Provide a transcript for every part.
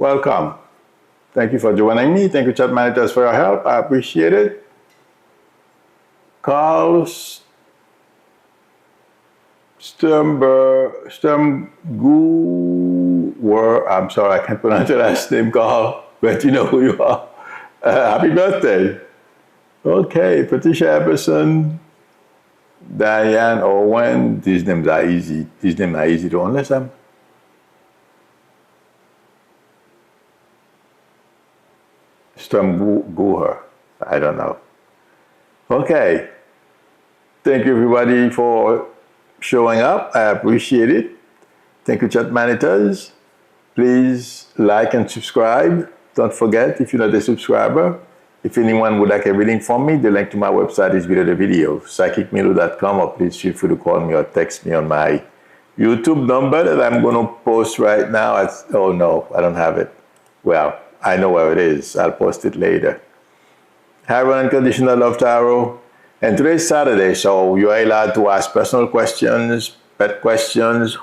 Welcome. Thank you for joining me. Thank you, chat managers, for your help. I appreciate it. Carl I'm sorry, I can't pronounce your last name, Carl, but you know who you are. Happy birthday. Okay, Patricia Epperson, Diane Owen. These names are easy. These names are easy to understand. Guher. I don't know. Okay. Thank you, everybody, for showing up. I appreciate it. Thank you, chat managers. Please like and subscribe. Don't forget, if you're not a subscriber, if anyone would like a reading from me, the link to my website is below the video, psychicmilo.com, or please feel free to call me or text me on my YouTube number that I'm going to post right now. Oh no, I don't have it. Well, I know where it is. I'll post it later. Have an unconditional love, Tarot. And today's Saturday, so you are allowed to ask personal questions, pet questions,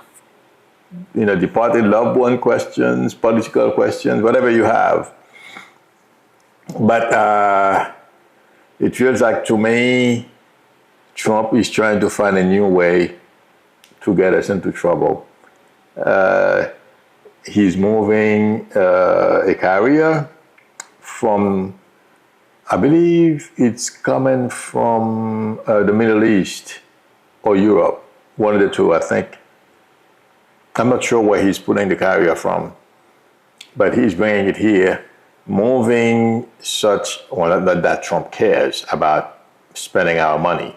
departed loved one questions, political questions, whatever you have. But it feels like, to me, Trump is trying to find a new way to get us into trouble. He's moving a carrier from, I believe it's coming from the Middle East or Europe, one of the two, I think. I'm not sure where he's putting the carrier from, but he's bringing it here, moving not that Trump cares about spending our money,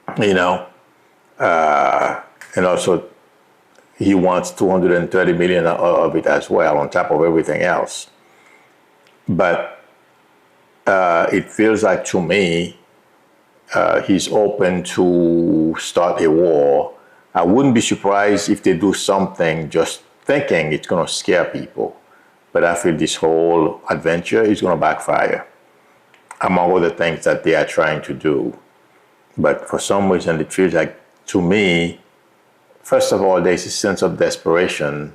and also he wants 230 million of it as well, on top of everything else. But it feels like, to me, he's open to start a war. I wouldn't be surprised if they do something just thinking it's going to scare people. But I feel this whole adventure is going to backfire, among other things that they are trying to do. But for some reason, it feels like, to me, first of all, there's a sense of desperation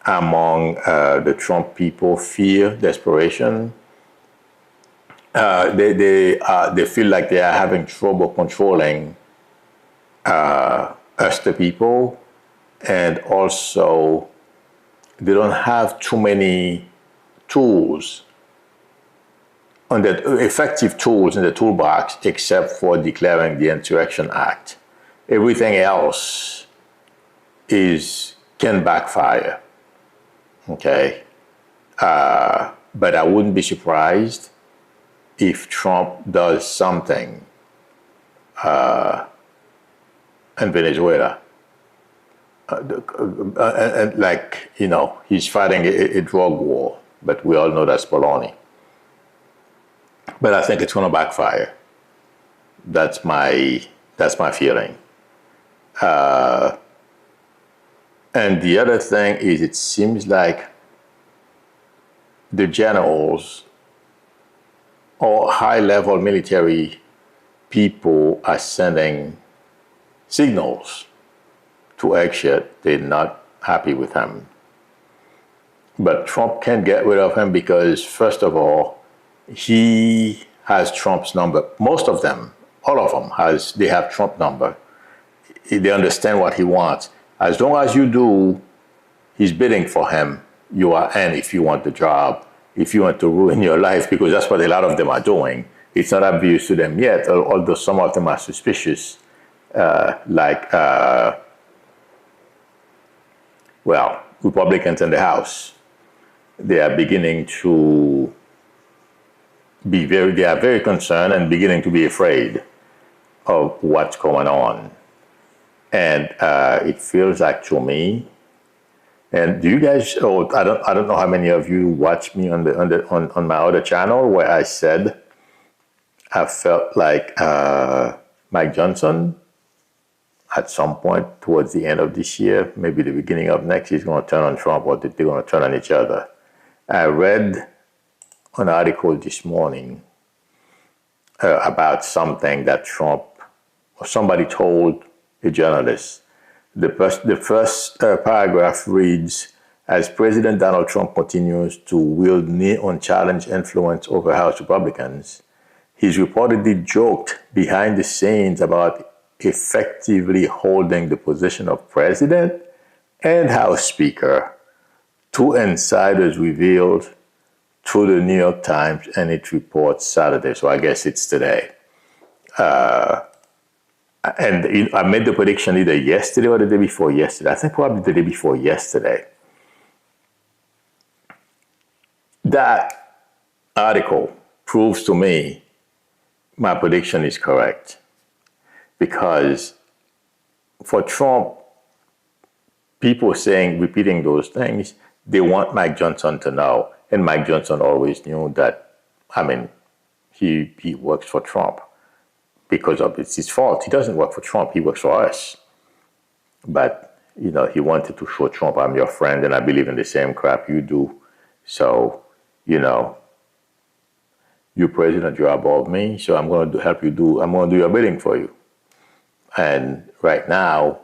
among the Trump people, fear, desperation. They feel like they are having trouble controlling us, the people, and also they don't have too many tools, effective tools in the toolbox, except for declaring the Insurrection Act. Everything else can backfire. Okay, but I wouldn't be surprised if Trump does something in Venezuela. He's fighting a drug war, but we all know that's baloney. But I think it's going to backfire. That's my feeling. And the other thing is, it seems like the generals or high-level military people are sending signals to exit. They're not happy with him. But Trump can't get rid of him because, first of all, he has Trump's number. Most of them, all of them, they have Trump number. They understand what he wants. As long as you do, he's bidding for him, you are in if you want the job, if you want to ruin your life, because that's what a lot of them are doing. It's not obvious to them yet, although some of them are suspicious, Republicans in the House. They are beginning to they are very concerned and beginning to be afraid of what's going on. And it feels like, to me, and do you guys, I don't know how many of you watch me on my other channel where I said I felt like Mike Johnson, at some point towards the end of this year, maybe the beginning of next, he's going to turn on Trump, or they're going to turn on each other. I read an article this morning about something that Trump, or somebody told a journalist. The first paragraph reads, As President Donald Trump continues to wield near unchallenged influence over House Republicans, he's reportedly joked behind the scenes about effectively holding the position of president and House Speaker. Two insiders revealed through the New York Times and its reports Saturday, so I guess it's today. And I made the prediction either yesterday or the day before yesterday. I think probably the day before yesterday. That article proves to me my prediction is correct. Because for Trump, people repeating those things, they want Mike Johnson to know. And Mike Johnson always knew that, he works for Trump. Because it's his fault. He doesn't work for Trump, he works for us. But, he wanted to show Trump, I'm your friend and I believe in the same crap you do. So, you're president, you're above me, so I'm going to help you I'm going to do your bidding for you. And right now,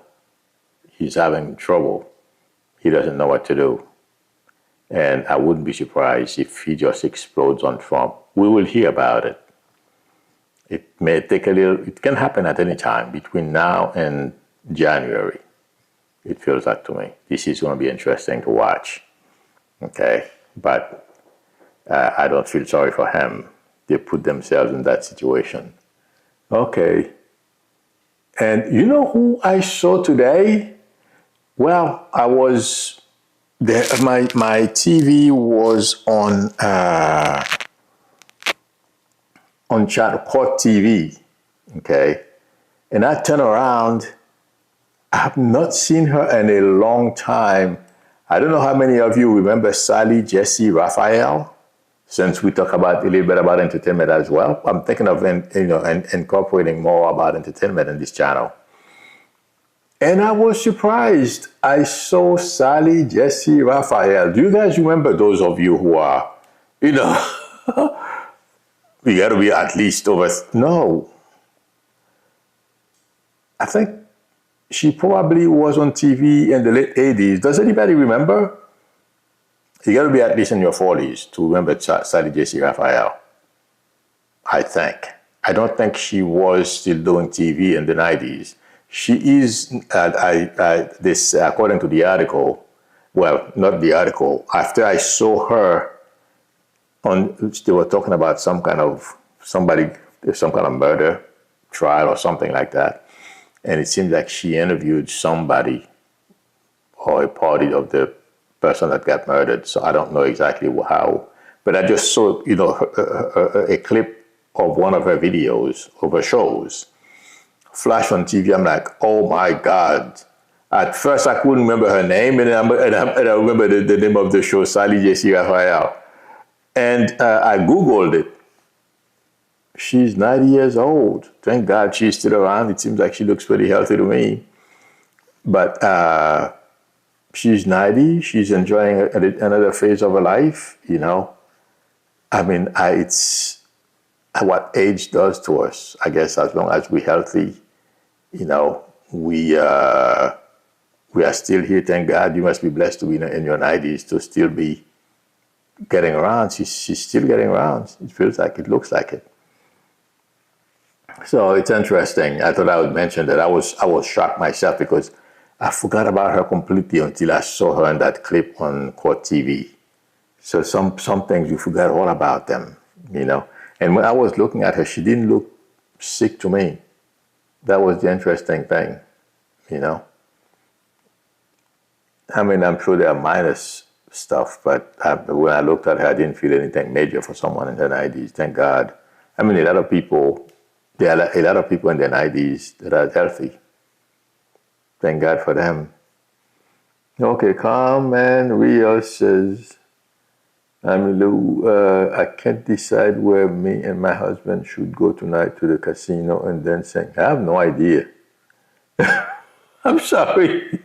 he's having trouble. He doesn't know what to do. And I wouldn't be surprised if he just explodes on Trump. We will hear about it. It may take it can happen at any time between now and January. It feels like to me. This is going to be interesting to watch. Okay? But I don't feel sorry for him. They put themselves in that situation. Okay. And you know who I saw today? Well, I was there. My TV was on Court TV. Okay. And I turn around. I have not seen her in a long time. I don't know how many of you remember Sally Jesse Raphael. Since we talk about a little bit about entertainment as well, I'm thinking of incorporating more about entertainment in this channel. And I was surprised. I saw Sally Jesse Raphael. Do you guys remember those of you who are, you got to be at least over? No. I think she probably was on TV in the late 80s. Does anybody remember? You got to be at least in your 40s to remember Sally Jesse Raphael. I think. I don't think she was still doing TV in the 90s. She is, according to the article, well, not the article, after I saw her they were talking about some kind of murder trial or something like that. And it seemed like she interviewed somebody or a party of the person that got murdered. So I don't know exactly how, but I just saw, a clip of one of her videos, of her shows, flash on TV. I'm like, oh my God. At first I couldn't remember her name, and I remember the name of the show, Sally Jesse Raphael. And I Googled it. She's 90 years old. Thank God she's still around. It seems like she looks pretty healthy to me. But she's 90. She's enjoying another phase of her life, it's what age does to us. I guess as long as we're healthy, we are still here. Thank God. You must be blessed to be in your 90s to still be getting around. She's still getting around. It feels like it, looks like it. So it's interesting. I thought I would mention that. I was shocked myself because I forgot about her completely until I saw her in that clip on Court TV. So some things you forgot all about them, And when I was looking at her, she didn't look sick to me. That was the interesting thing, I'm sure there are minor stuff, but when I looked at her, I didn't feel anything major for someone in their 90s. Thank God. there are a lot of people in their 90s that are healthy. Thank God for them. Okay, Calm and Real says, I can't decide where me and my husband should go tonight to the casino and then sing. I have no idea. I'm sorry.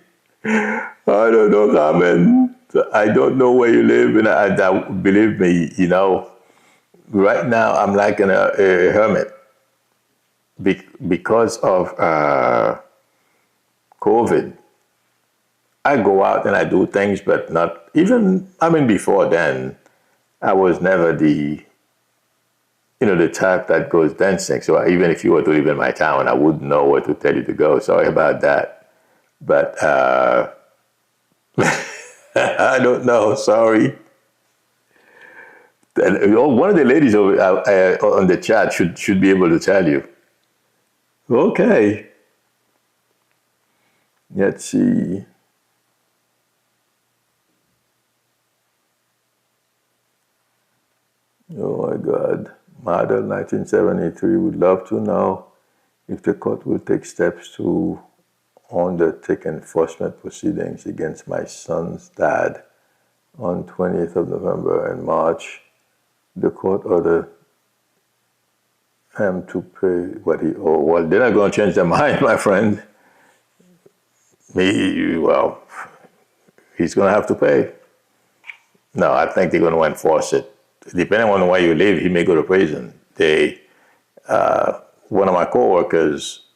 I don't know, Carmen. I don't know where you live, and believe me, right now I'm like a hermit because of COVID. I go out and I do things, but not even, I mean, before then, I was never the type that goes dancing. So even if you were to live in my town, I wouldn't know where to tell you to go. Sorry about that. But I don't know. Sorry. One of the ladies on the chat should be able to tell you. Okay. Let's see. Oh my God. Model 1973 would love to know if the court will take steps to undertake enforcement proceedings against my son's dad on 20th of November and March. The court ordered him to pay what he owed. Well, they're not going to change their mind, my friend. Well, he's going to have to pay. No, I think they're going to enforce it. Depending on where you live, he may go to prison. One of my coworkers,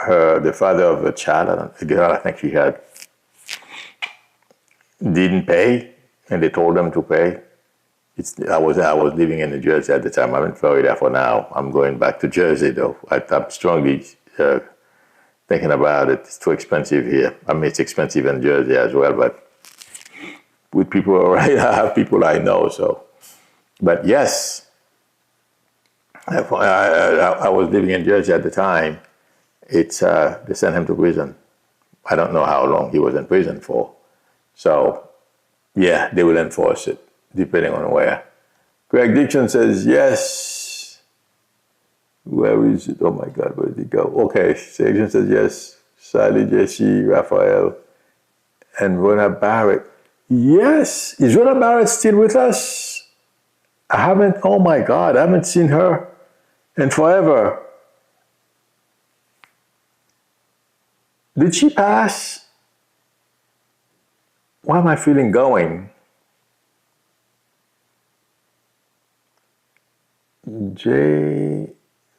the father of a child, a girl I think she had, didn't pay, and they told him to pay. I was living in New Jersey at the time. I'm in Florida for now. I'm going back to Jersey though. I'm strongly thinking about it. It's too expensive here. I mean, it's expensive in Jersey as well, but with people around, I have people I know. So, but yes, I was living in Jersey at the time. They sent him to prison. I don't know how long he was in prison for. So, yeah, they will enforce it, depending on where. Greg Dixon says, yes. Where is it? Oh my God, where did it go? Okay, Dixon says, yes. Sally, Jesse, Raphael, and Rona Barrett. Yes, is Rona Barrett still with us? Oh my God, I haven't seen her in forever. Did she pass? Why am I feeling going? Janet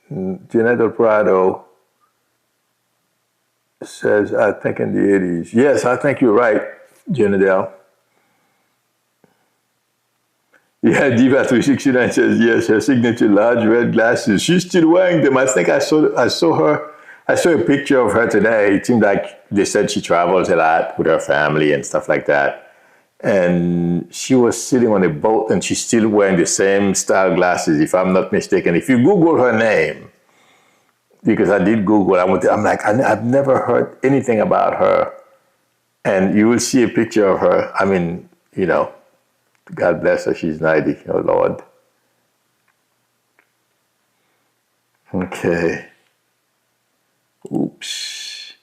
Del Prado says, I think in the 80s. Yes, I think you're right, Janedel. Yeah, Diva369 says, yes, her signature large red glasses. She's still wearing them. I think I saw her. I saw a picture of her today. It seemed like they said she travels a lot with her family and stuff like that. And she was sitting on a boat and she's still wearing the same style glasses, if I'm not mistaken. If you Google her name, because I did Google, I'm like, I've never heard anything about her. And you will see a picture of her. I mean, God bless her, she's 90, oh Lord. Okay. Oops.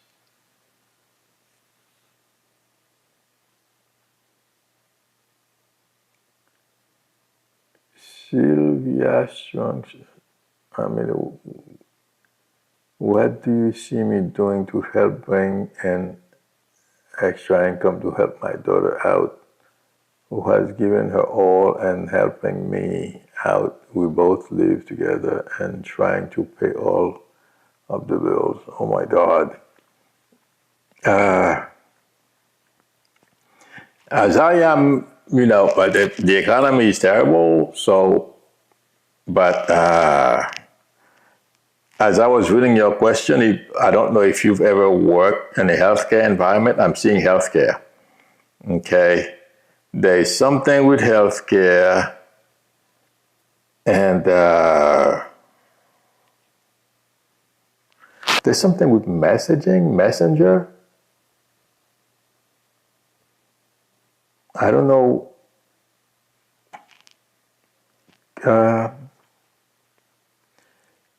Sylvia Strong, what do you see me doing to help bring in extra income to help my daughter out, who has given her all and helping me out? We both live together and trying to pay all of the bills. Oh my God. As I am, but the economy is terrible. So, but as I was reading your question, I don't know if you've ever worked in a healthcare environment. I'm seeing healthcare. Okay. There's something with healthcare, and there's something with messenger. I don't know.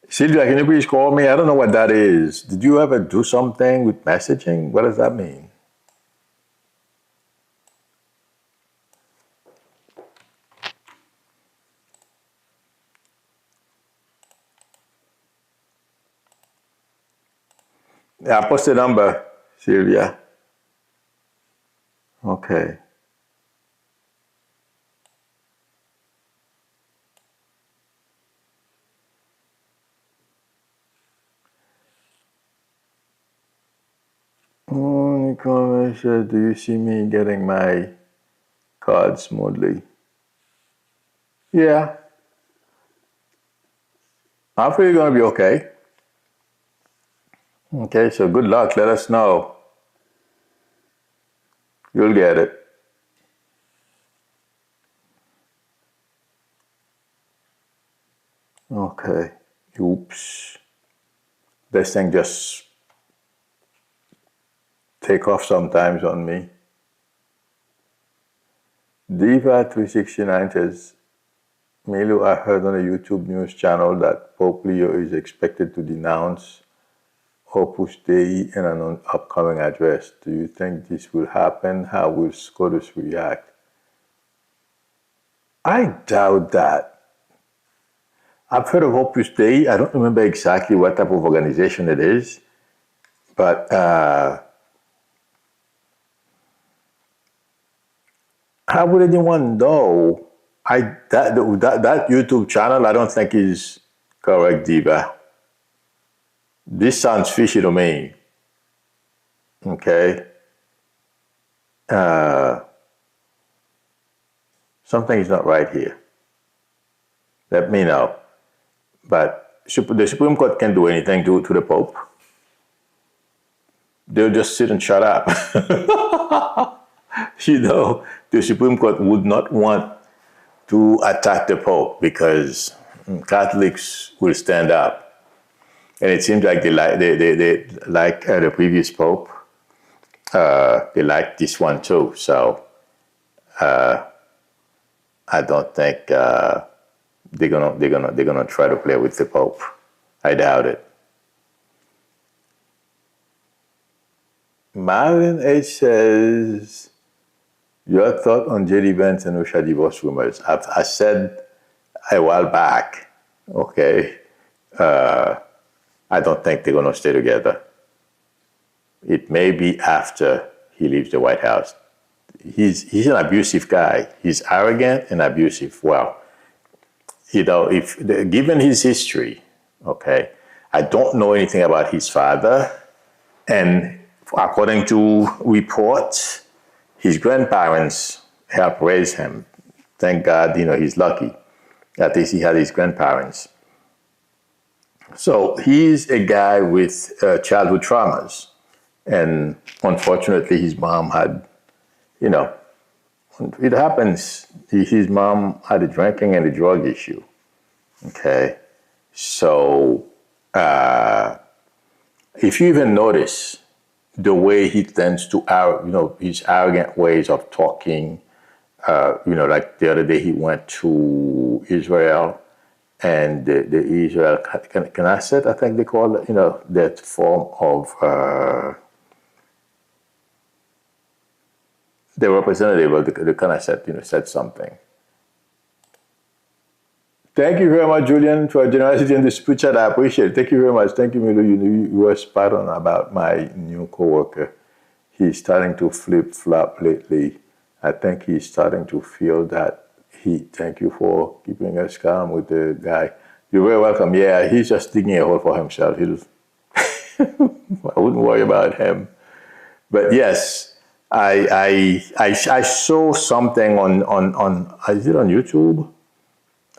Sylvia, can you please call me? I don't know what that is. Did you ever do something with messaging? What does that mean? Yeah, I post the number, Sylvia. Okay. Comment says, do you see me getting my card smoothly? Yeah. I feel you're going to be okay. Okay, so good luck. Let us know. You'll get it. Okay. Oops. This thing just take off sometimes on me. Diva369 says, Milu, I heard on a YouTube news channel that Pope Leo is expected to denounce Opus Dei in an upcoming address. Do you think this will happen? How will SCOTUS react? I doubt that. I've heard of Opus Dei. I don't remember exactly what type of organization it is, but how would anyone know? That YouTube channel, I don't think is correct, Diva. This sounds fishy to me. Okay. Something is not right here. Let me know. But the Supreme Court can't do anything to the Pope. They'll just sit and shut up. You know, the Supreme Court would not want to attack the Pope because Catholics will stand up. And it seems like they like the previous Pope. They like this one too. So I don't think they're gonna try to play with the Pope. I doubt it. Marlon H says, your thought on JD Vance and Usha divorce rumors. I said a while back, okay, I don't think they're going to stay together. It may be after he leaves the White House. He's an abusive guy. He's arrogant and abusive. Well, you know, given his history, okay, I don't know anything about his father, and according to reports, his grandparents helped raise him. Thank God, you know, he's lucky. At least he had his grandparents. So he's a guy with childhood traumas. And unfortunately, his mom had, you know, it happens. His mom had a drinking and a drug issue. Okay. So if you even notice the way he tends to, you know, his arrogant ways of talking, you know, like the other day he went to Israel, and the Israel Knesset, I think they call it, you know, that form of the representative of the Knesset, you know, said something. Thank you very much, Julian, for your generosity in the super chat. I appreciate it. Thank you very much. Thank you, Milo. You were spot on about my new coworker. He's starting to flip-flop lately. I think he's starting to feel that heat. Thank you for keeping us calm with the guy. You're very welcome. Yeah, he's just digging a hole for himself. I wouldn't worry about him. But yes, I saw something on is it on YouTube?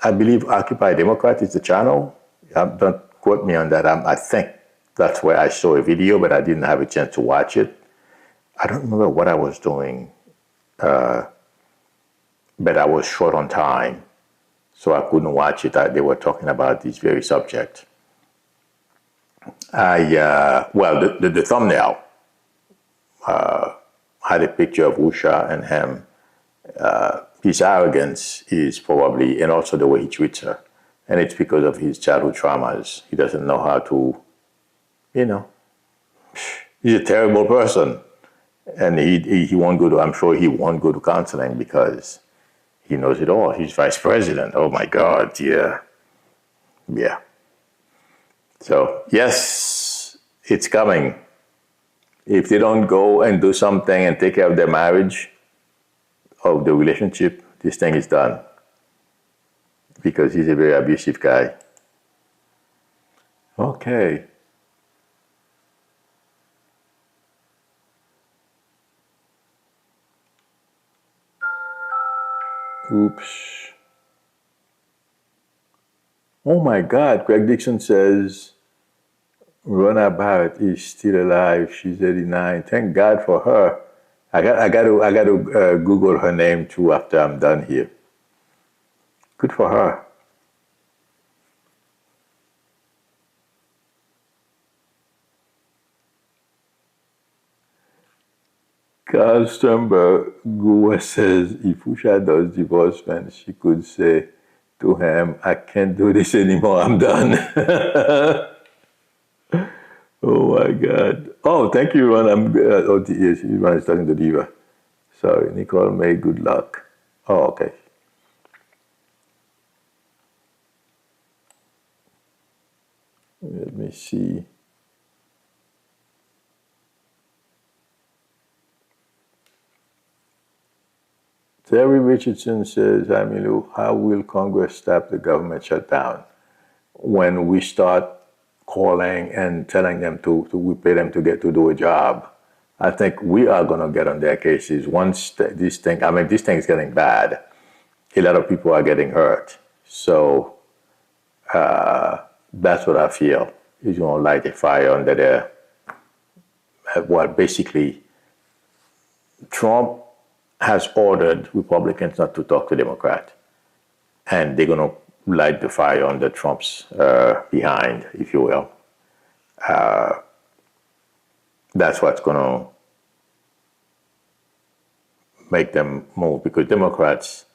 I believe Occupy Democrat is the channel. Don't quote me on that. I think that's where I saw a video, but I didn't have a chance to watch it. I don't remember what I was doing, but I was short on time, so I couldn't watch it. They were talking about this very subject. Well, the thumbnail had a picture of Usha and him. His arrogance is probably, and also the way he treats her. And it's because of his childhood traumas. He doesn't know how to, you know, he's a terrible person. And he won't go to, I'm sure he won't go to counseling because he knows it all. He's vice president. Oh my God, yeah. Yeah. So, yes, it's coming. If they don't go and do something and take care of their marriage, of the relationship, this thing is done. Because he's a very abusive guy. Okay. Oops. Oh my God, Craig Dixon says Rona Barrett is still alive. She's 89. Thank God for her. I got to Google her name too after I'm done here. Good for her. Carl Sternberg Goa says if Usha does divorcement, she could say to him, I can't do this anymore, I'm done. Oh my God. Oh, thank you, Ron. Yes, Ron is talking to Diva. Sorry, Nicole May, good luck. Oh, okay. Let me see. Terry Richardson says, Amilu, how will Congress stop the government shutdown when we start calling and telling them to we pay them to get to do a job? I think we are going to get on their cases once this thing is getting bad. A lot of people are getting hurt. So that's what I feel. Is going to light a fire under there. Well, basically, Trump has ordered Republicans not to talk to Democrats. And they're going to light the fire under Trump's behind, if you will. That's what's going to make them move. Because Democrats,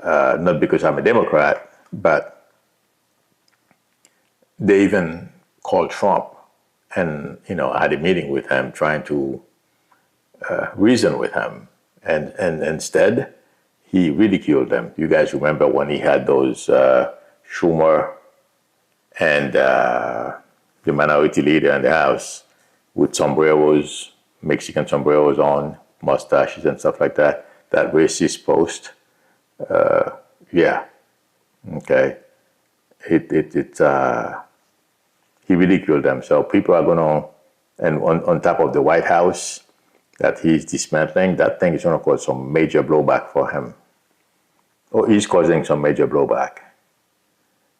not because I'm a Democrat, but they even called Trump and, had a meeting with him trying to reason with him. And instead, he ridiculed them. You guys remember when he had those Schumer and the minority leader in the House with sombreros, Mexican sombreros on, mustaches and stuff like that, that racist post. Yeah, okay. He ridiculed them. So people are going to, and on top of the White House, that he's dismantling, that thing is going to cause some major blowback for him. Or he's causing some major blowback.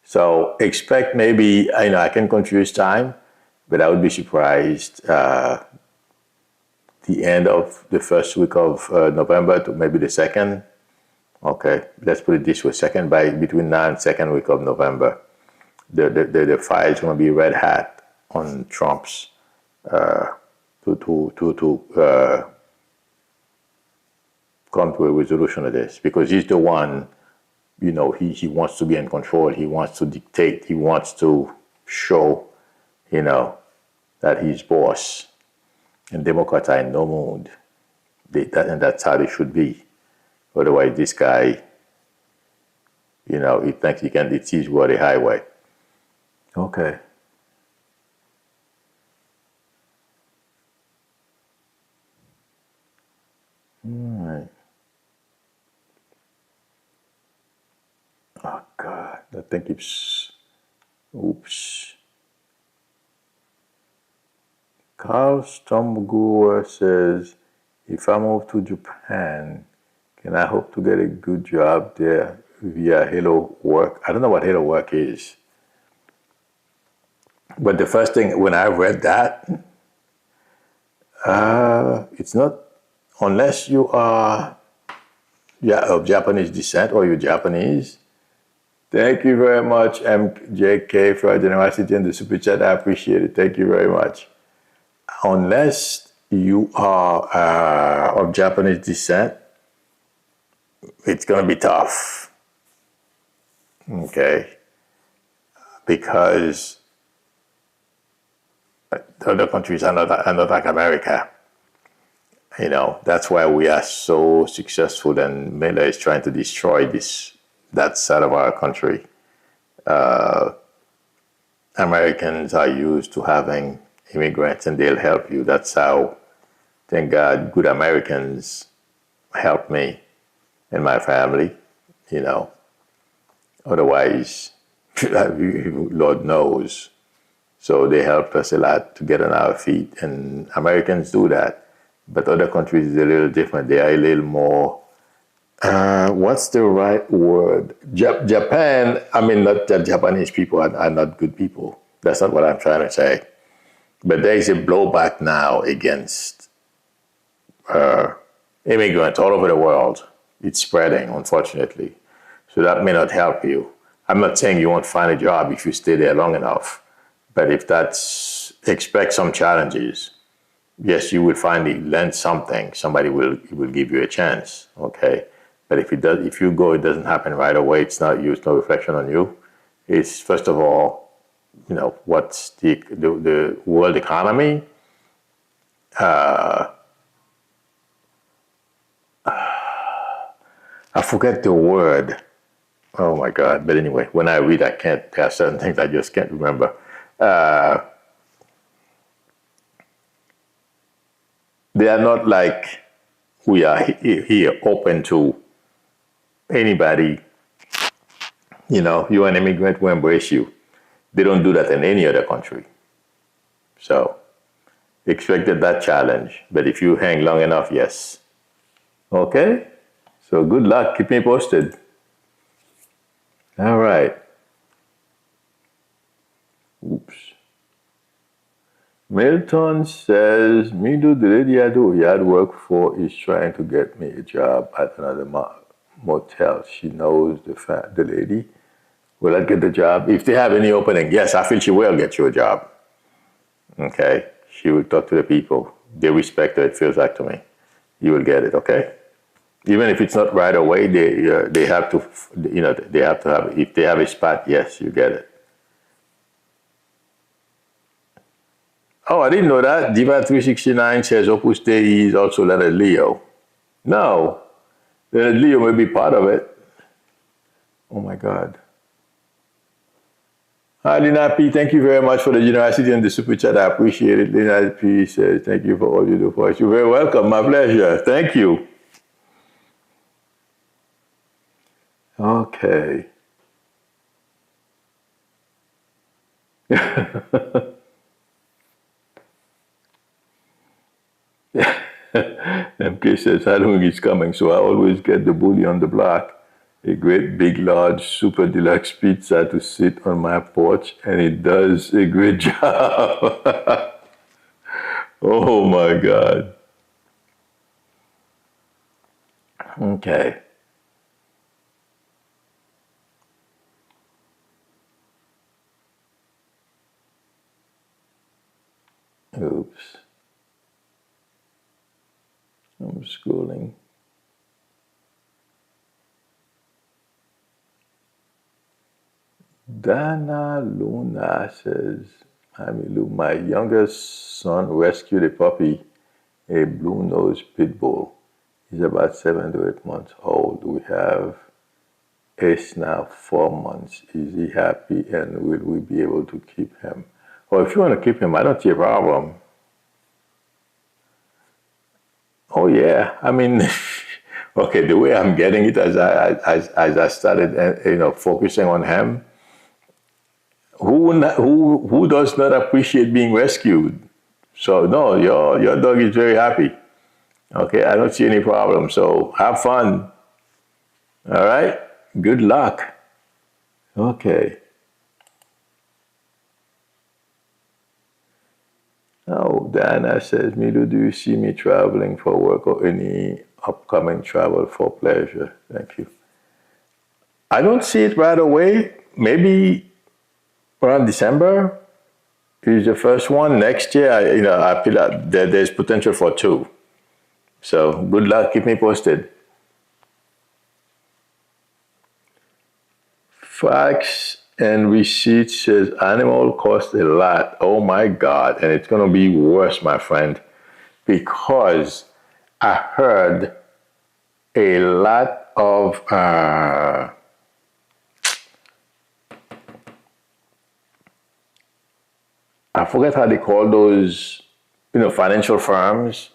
So expect maybe, I can confuse time, but I would be surprised the end of the first week of November to maybe the second. Okay, let's put it this way, between now and second week of November, the fire is going to be red hot on Trump's to come to a resolution of this, because he's the one, he wants to be in control. He wants to dictate. He wants to show, that he's boss. And Democrats are in no mood. And that's how they should be. Otherwise, this guy, he thinks it's his word, the highway. Okay. All right. Oh, God. That thing keeps... Oops. Carl Stomgoer says, if I move to Japan, can I hope to get a good job there via Hello Work? I don't know what Hello Work is. But the first thing, when I read that, it's not, unless you are of Japanese descent or you're Japanese. Thank you very much, MJK, for your generosity and the super chat. I appreciate it. Thank you very much. Unless you are of Japanese descent, it's going to be tough. Okay? Because other countries are not like America. That's why we are so successful, and Miller is trying to destroy that side of our country. Americans are used to having immigrants, and they'll help you. That's how, thank God, good Americans help me and my family, Otherwise, Lord knows. So they helped us a lot to get on our feet, and Americans do that. But other countries is a little different. They are a little more What's the right word? Japan, I mean, not that Japanese people are not good people. That's not what I'm trying to say. But there is a blowback now against immigrants all over the world. It's spreading, unfortunately. So that may not help you. I'm not saying you won't find a job if you stay there long enough. But if that's, expect some challenges. Yes, you will finally learn something. Somebody will give you a chance, okay? But if you go, it doesn't happen right away. It's not you. It's no reflection on you. It's first of all, what's the world economy? I forget the word. Oh my God! But anyway, when I read, I can't. There are certain things I just can't remember. They are not like we are here open to anybody. You're an immigrant, we embrace you. They don't do that in any other country. So, expected that challenge. But if you hang long enough, yes. Okay? So, good luck. Keep me posted. All right. Oops. Milton says, me do the lady I do yard work for is trying to get me a job at another motel. She knows the lady. Will I get the job? If they have any opening, yes, I feel she will get you a job. Okay? She will talk to the people. They respect her, it feels like to me. You will get it, okay? Even if it's not right away, they have to, they have to have, if they have a spot, yes, you get it. Oh, I didn't know that. Diva369 says Opus Dei is also letter Leo. No. Letter Leo may be part of it. Oh my God. Hi, Lina P. Thank you very much for the generosity and the super chat. I appreciate it. Lina P. says, thank you for all you do for us. You're very welcome. My pleasure. Thank you. Okay. MK says, Halloween is coming, so I always get the bully on the block. A great big large super deluxe pizza to sit on my porch, and it does a great job. Oh my God. Okay. Oops. I'm scrolling. Dana Luna says, my youngest son rescued a puppy, a blue-nosed pit bull. He's about 7 to 8 months old. We have Ace now 4 months. Is he happy and will we be able to keep him? Well, if you want to keep him, I don't see a problem. Oh yeah, okay. The way I'm getting it as I started, focusing on him, who does not appreciate being rescued? So no, your dog is very happy. Okay, I don't see any problem. So have fun. All right. Good luck. Okay. Oh, Diana says, Milo, do you see me traveling for work or any upcoming travel for pleasure? Thank you. I don't see it right away. Maybe around December is the first one. Next year, I feel that there's potential for 2. So good luck. Keep me posted. Facts and receipts says animal cost a lot. Oh my God. And it's going to be worse, my friend, because I heard a lot of I forget how they call those, financial firms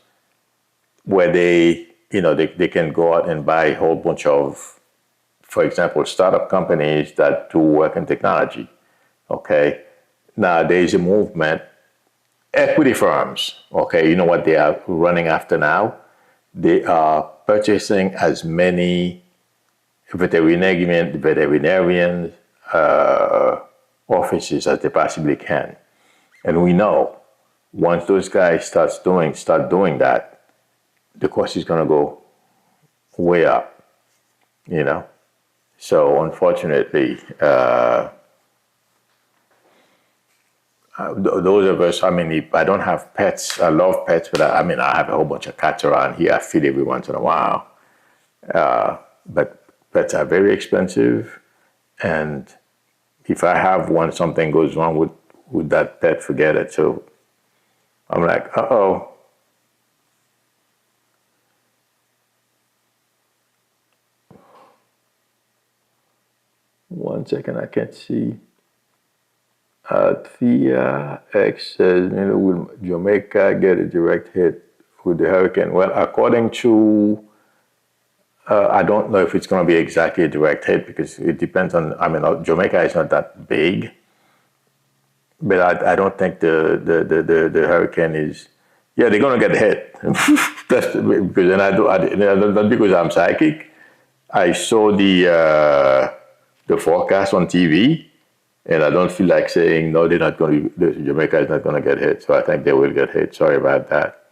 where they can go out and buy a whole bunch of, for example, startup companies that do work in technology. Okay. Now there's a movement, equity firms. Okay. You know what they are running after now? They are purchasing as many veterinarian offices as they possibly can. And we know once those guys start doing that, the cost is going to go way up, you know. So unfortunately, those of us, I mean, I don't have pets. I love pets, but I have a whole bunch of cats around here. I feed every once in a while. But pets are very expensive. And if I have one, something goes wrong with that pet, forget it. So I'm like, uh-oh. One second, I can't see. Thea X says, will Jamaica get a direct hit with the hurricane? Well, according to, I don't know if it's going to be exactly a direct hit because it depends on, Jamaica is not that big, but I don't think the hurricane is, yeah, they're going to get hit. That's because, and not because I'm psychic. I saw the forecast on TV. And I don't feel like saying, no, they're not going to, Jamaica is not going to get hit. So I think they will get hit. Sorry about that.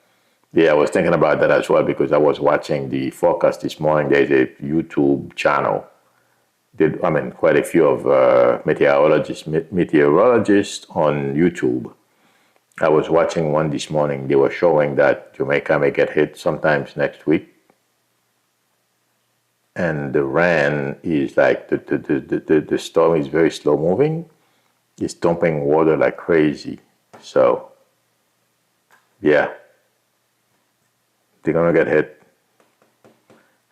Yeah, I was thinking about that as well because I was watching the forecast this morning. There's a YouTube channel. Quite a few of meteorologists on YouTube. I was watching one this morning. They were showing that Jamaica may get hit sometimes next week. And the rain is like, the storm is very slow moving. It's dumping water like crazy. So, yeah, they're going to get hit.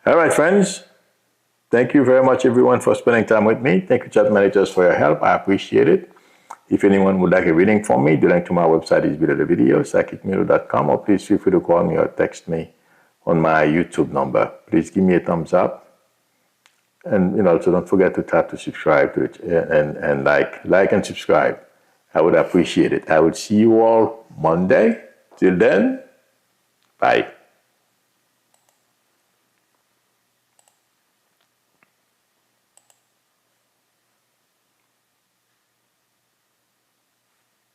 All right, friends. Thank you very much, everyone, for spending time with me. Thank you, chat managers, for your help. I appreciate it. If anyone would like a reading from me, the link to my website is below the video, psychicmiro.com, or please feel free to call me or text me on my YouTube number. Please give me a thumbs up. And so don't forget to tap to subscribe to it and like and subscribe. I would appreciate it. I will see you all Monday. Till then, bye.